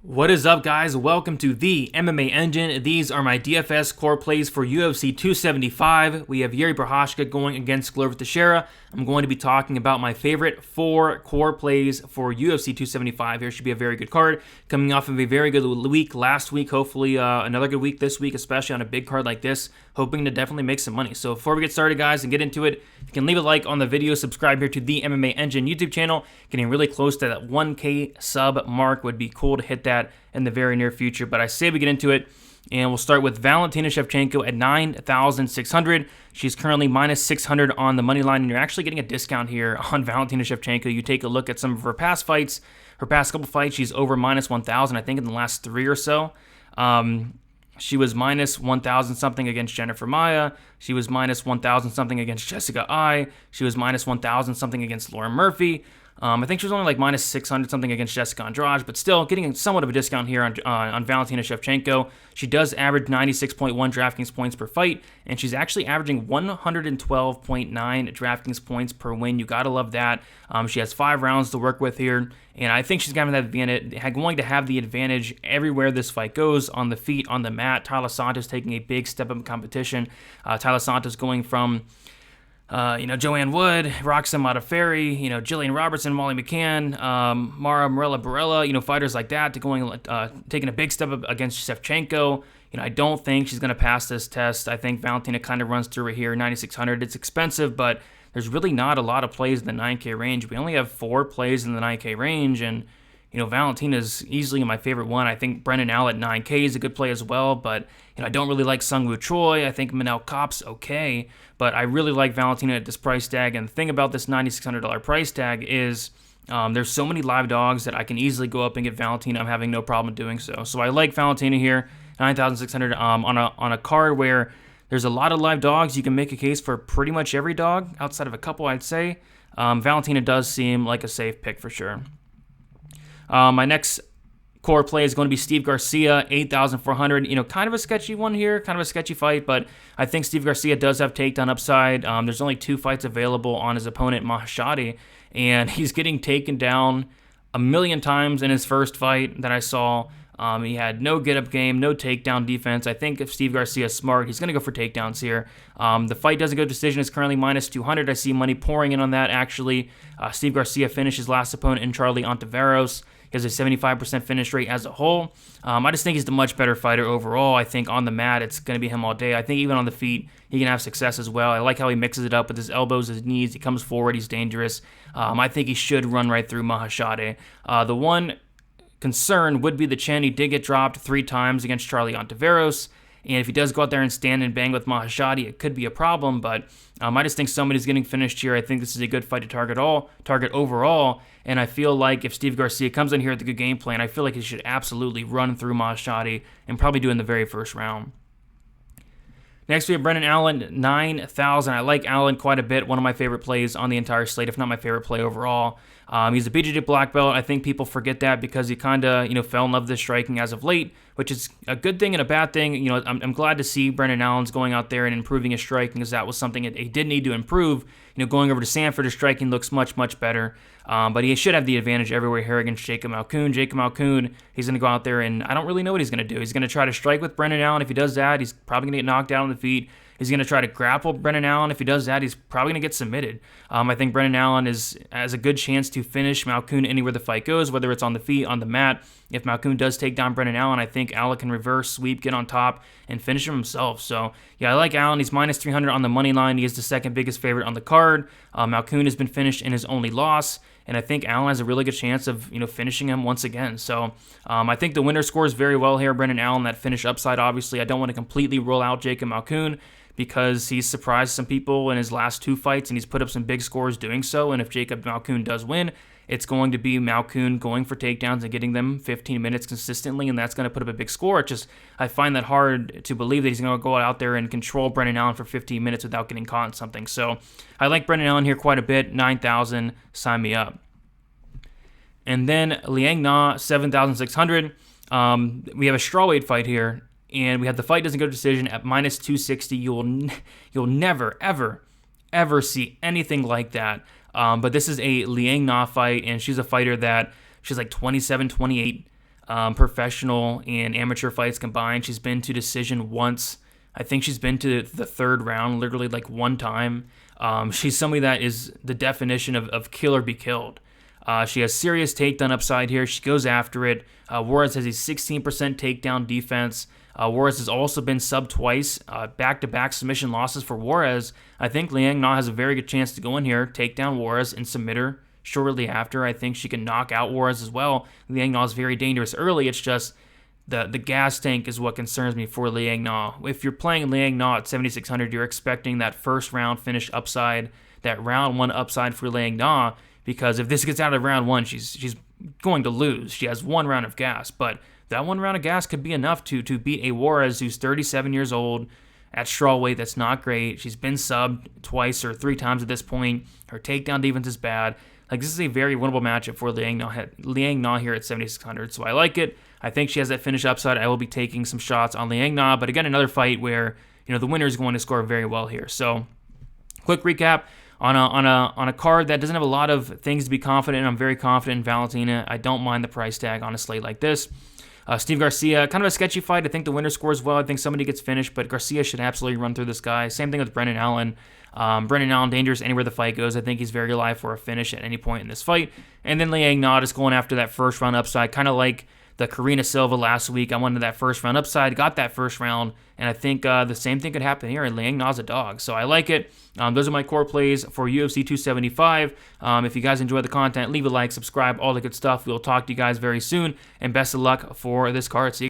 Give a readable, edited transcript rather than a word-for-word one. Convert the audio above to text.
What is up, guys? Welcome to the MMA Engine. These are my DFS Core Plays for UFC 275. We have Jiri Prochazka going against Teixeira. I'm going to be talking about my favorite 4 core plays for UFC 275. Here should be a very good card. Coming off of a very good week last week. Hopefully another good week this week, especially on a big card like this. Hoping to definitely make some money. So before we get started, guys, and get into it, you can leave a like on the video, subscribe here to the MMA Engine YouTube channel. Getting really close to that 1K sub mark. Would be cool to hit that in the very near future. But I say we get into it, and we'll start with Valentina Shevchenko at 9,600. She's currently minus 600 on the money line, and you're actually getting a discount here on Valentina Shevchenko. You take a look at some of her past fights, her past couple fights, she's over minus 1,000, I think, in the last 3 or so. She was minus 1,000 something against Jennifer Maia. She was minus 1,000 something against Jessica Ai. She was minus 1,000 something against Lauren Murphy. I think she was only like minus 600 something against Jessica Andrade, but still getting somewhat of a discount here on Valentina Shevchenko. She does average 96.1 DraftKings points per fight, and she's actually averaging 112.9 DraftKings points per win. You gotta love that. She has 5 rounds to work with here, and I think she's going to have the advantage everywhere this fight goes, on the feet, on the mat. Taila Santos taking a big step up in competition. Taila Santos going from Joanne Wood, Roxanne Modafferi, Jillian Robertson, Molly McCann, Mara Morella Barella, fighters like that, to taking a big step up against Shevchenko. I don't think she's going to pass this test. I think Valentina kind of runs through it here, 9,600. It's expensive, but there's really not a lot of plays in the 9K range. We only have 4 plays in the 9K range, and Valentina's easily my favorite one. I think Brendan Al at 9K is a good play as well, but I don't really like Sungwoo Choi. I think Manel Kape's okay, but I really like Valentina at this price tag. And the thing about this $9,600 price tag is there's so many live dogs that I can easily go up and get Valentina. I'm having no problem doing so. So I like Valentina here, 9,600 on a card where there's a lot of live dogs. You can make a case for pretty much every dog outside of a couple, I'd say. Valentina does seem like a safe pick for sure. My next core play is going to be Steve Garcia, 8,400. Kind of a sketchy one here, kind of a sketchy fight, but I think Steve Garcia does have takedown upside. There's only 2 fights available on his opponent, Maheshati, and he's getting taken down a million times in his first fight that I saw. He had no get-up game, no takedown defense. I think if Steve Garcia is smart, he's going to go for takedowns here. The fight doesn't go to decision. It's currently minus 200. I see money pouring in on that, actually. Steve Garcia finished his last opponent in Charlie Ontiveros. He has a 75% finish rate as a whole. I just think he's the much better fighter overall. I think on the mat, it's going to be him all day. I think even on the feet, he can have success as well. I like how he mixes it up with his elbows, his knees. He comes forward. He's dangerous. I think he should run right through Maheshati. The one concern would be the chin. He did get dropped 3 times against Charlie Ontiveros. And if he does go out there and stand and bang with Maheshati, it could be a problem. But I just think somebody's getting finished here. I think this is a good fight to target overall. And I feel like if Steve Garcia comes in here with a good game plan, I feel like he should absolutely run through Maheshati and probably do it in the very first round. Next, we have Brendan Allen, 9,000. I like Allen quite a bit. One of my favorite plays on the entire slate, if not my favorite play overall. He's a BJJ black belt. I think people forget that because he kind of, fell in love with his striking as of late, which is a good thing and a bad thing. I'm glad to see Brendan Allen's going out there and improving his striking, because that was something that he did need to improve. Going over to Sanford, his striking looks much, much better. But he should have the advantage everywhere here against Jacob Malkoun. Jacob Malkoun, he's going to go out there, and I don't really know what he's going to do. He's going to try to strike with Brendan Allen. If he does that, he's probably going to get knocked out on the feet. He's going to try to grapple Brendan Allen. If he does that, he's probably going to get submitted. I think Brendan Allen has a good chance to finish Malkoun anywhere the fight goes, whether it's on the feet, on the mat. If Malkoun does take down Brendan Allen, I think Allen can reverse, sweep, get on top, and finish him himself. So, yeah, I like Allen. He's minus 300 on the money line. He is the second biggest favorite on the card. Malkoun has been finished in his only loss, and I think Allen has a really good chance of finishing him once again. So I think the winner scores very well here. Brendan Allen, that finish upside, obviously. I don't want to completely rule out Jacob Malkoun, because he's surprised some people in his last 2 fights, and he's put up some big scores doing so. And if Jacob Malkoun does win, it's going to be Malkoun going for takedowns and getting them 15 minutes consistently, and that's going to put up a big score. I find that hard to believe that he's going to go out there and control Brendan Allen for 15 minutes without getting caught in something. So I like Brendan Allen here quite a bit. 9,000, sign me up. And then Liang Na, 7,600. We have a strawweight fight here, and we have the fight doesn't go to decision at minus 260. You'll never, ever see anything like that. But this is a Liang Na fight, and she's a fighter that she's like 27, 28. professional and amateur fights combined. She's been to decision once. I think she's been to the third round literally like one time. She's somebody that is the definition of kill or be killed. She has serious takedown upside here. She goes after it. Juarez has a 16% takedown defense. Juarez has also been subbed twice, back-to-back submission losses for Juarez. I think Liang Na has a very good chance to go in here, take down Juarez, and submit her shortly after. I think she can knock out Juarez as well. Liang Na is very dangerous early. It's just the gas tank is what concerns me for Liang Na. If you're playing Liang Na at 7,600, you're expecting that first round finish upside, that round one upside for Liang Na, because if this gets out of round one, she's going to lose. She has one round of gas, but that one round of gas could be enough to beat a Juarez who's 37 years old at strawweight. That's not great. She's been subbed twice or three times at this point. Her takedown defense is bad. Like, this is a very winnable matchup for Liang Na here at 7,600, so I like it. I think she has that finish upside. I will be taking some shots on Liang Na, but again, another fight where the winner is going to score very well here. So, quick recap. On a card that doesn't have a lot of things to be confident in, I'm very confident in Valentina. I don't mind the price tag on a slate like this. Steve Garcia, kind of a sketchy fight. I think the winner scores well. I think somebody gets finished, but Garcia should absolutely run through this guy. Same thing with Brendan Allen. Brendan Allen, dangerous anywhere the fight goes. I think he's very alive for a finish at any point in this fight. And then Liang Na is going after that first round upside, kind of like the Karina Silva last week. I wanted that first round upside, got that first round, and I think the same thing could happen here, and Liang Na's a dog. So I like it. Those are my core plays for UFC 275. If you guys enjoy the content, leave a like, subscribe, all the good stuff. We'll talk to you guys very soon, and best of luck for this card. See you.